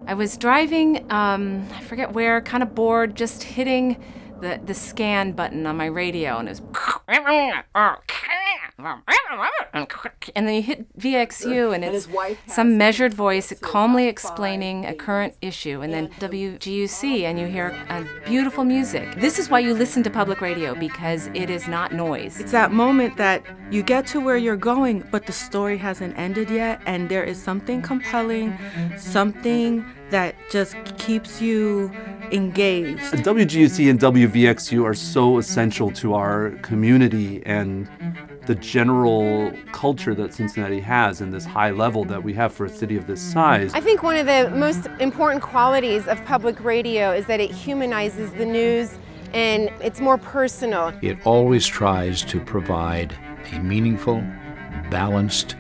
I was driving, I forget where, kind of bored, just hitting the scan button on my radio, and it was... And then you hit VXU, and it's some measured voice calmly explaining a current issue, and then WGUC, and you hear beautiful music. This is why you listen to public radio, because it is not noise. It's that moment that you get to where you're going, but the story hasn't ended yet, and there is something compelling, something that just keeps you engaged. WGUC and WVXU are so essential to our community and the general culture that Cincinnati has and this high level that we have for a city of this size. I think one of the most important qualities of public radio is that it humanizes the news and it's more personal. It always tries to provide a meaningful, balanced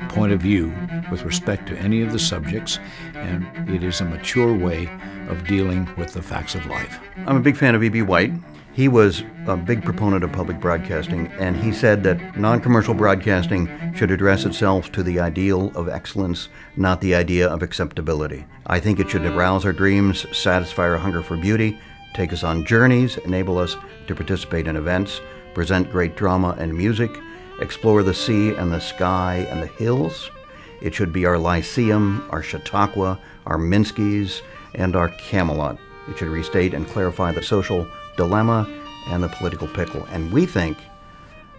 point of view with respect to any of the subjects, and it is a mature way of dealing with the facts of life. I'm a big fan of E.B. White. He was a big proponent of public broadcasting, and he said that non-commercial broadcasting should address itself to the ideal of excellence, not the idea of acceptability. I think it should arouse our dreams, satisfy our hunger for beauty, take us on journeys, enable us to participate in events, present great drama and music, explore the sea and the sky and the hills. It should be our Lyceum, our Chautauqua, our Minskys, and our Camelot. It should restate and clarify the social dilemma and the political pickle. And we think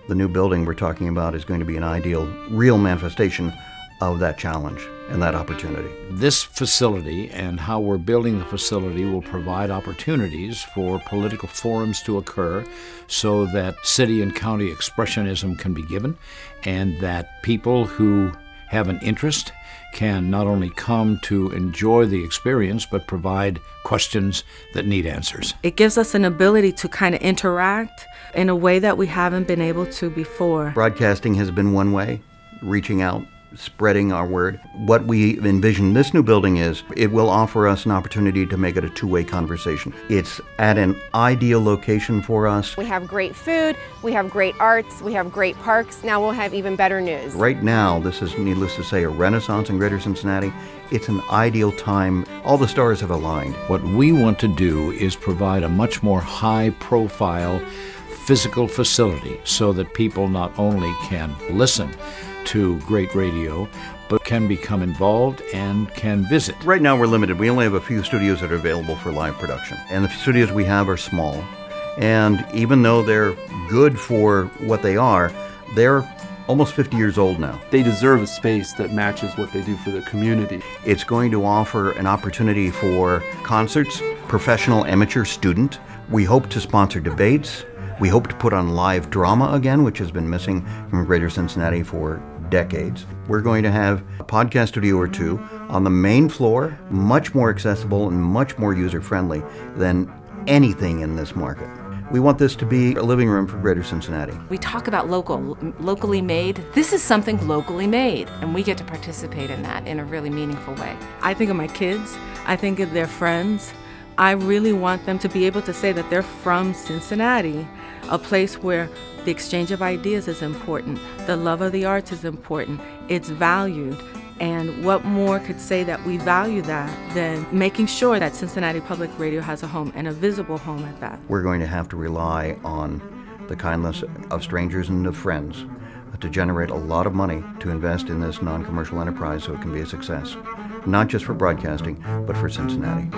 the new building we're talking about is going to be an ideal, real manifestation of that challenge and that opportunity. This facility and how we're building the facility will provide opportunities for political forums to occur so that city and county expressionism can be given, and that people who have an interest can not only come to enjoy the experience, but provide questions that need answers. It gives us an ability to kind of interact in a way that we haven't been able to before. Broadcasting has been one way, reaching out, spreading our word. What we envision this new building is, it will offer us an opportunity to make it a two-way conversation. It's at an ideal location for us. We have great food, we have great arts, we have great parks. Now we'll have even better news. Right now, this is, needless to say, a renaissance in Greater Cincinnati. It's an ideal time. All the stars have aligned. What we want to do is provide a much more high-profile physical facility so that people not only can listen to great radio, but can become involved and can visit. Right now we're limited. We only have a few studios that are available for live production. And the studios we have are small. And even though they're good for what they are, they're almost 50 years old now. They deserve a space that matches what they do for the community. It's going to offer an opportunity for concerts, professional, amateur, student. We hope to sponsor debates. We hope to put on live drama again, which has been missing from Greater Cincinnati for decades. We're going to have a podcast studio or two on the main floor, much more accessible and much more user-friendly than anything in this market. We want this to be a living room for Greater Cincinnati. We talk about locally made. This is something locally made, and we get to participate in that in a really meaningful way. I think of my kids, I think of their friends. I really want them to be able to say that they're from Cincinnati, a place where the exchange of ideas is important, the love of the arts is important, it's valued. And what more could say that we value that than making sure that Cincinnati Public Radio has a home, and a visible home at that. We're going to have to rely on the kindness of strangers and of friends to generate a lot of money to invest in this non-commercial enterprise so it can be a success, not just for broadcasting, but for Cincinnati.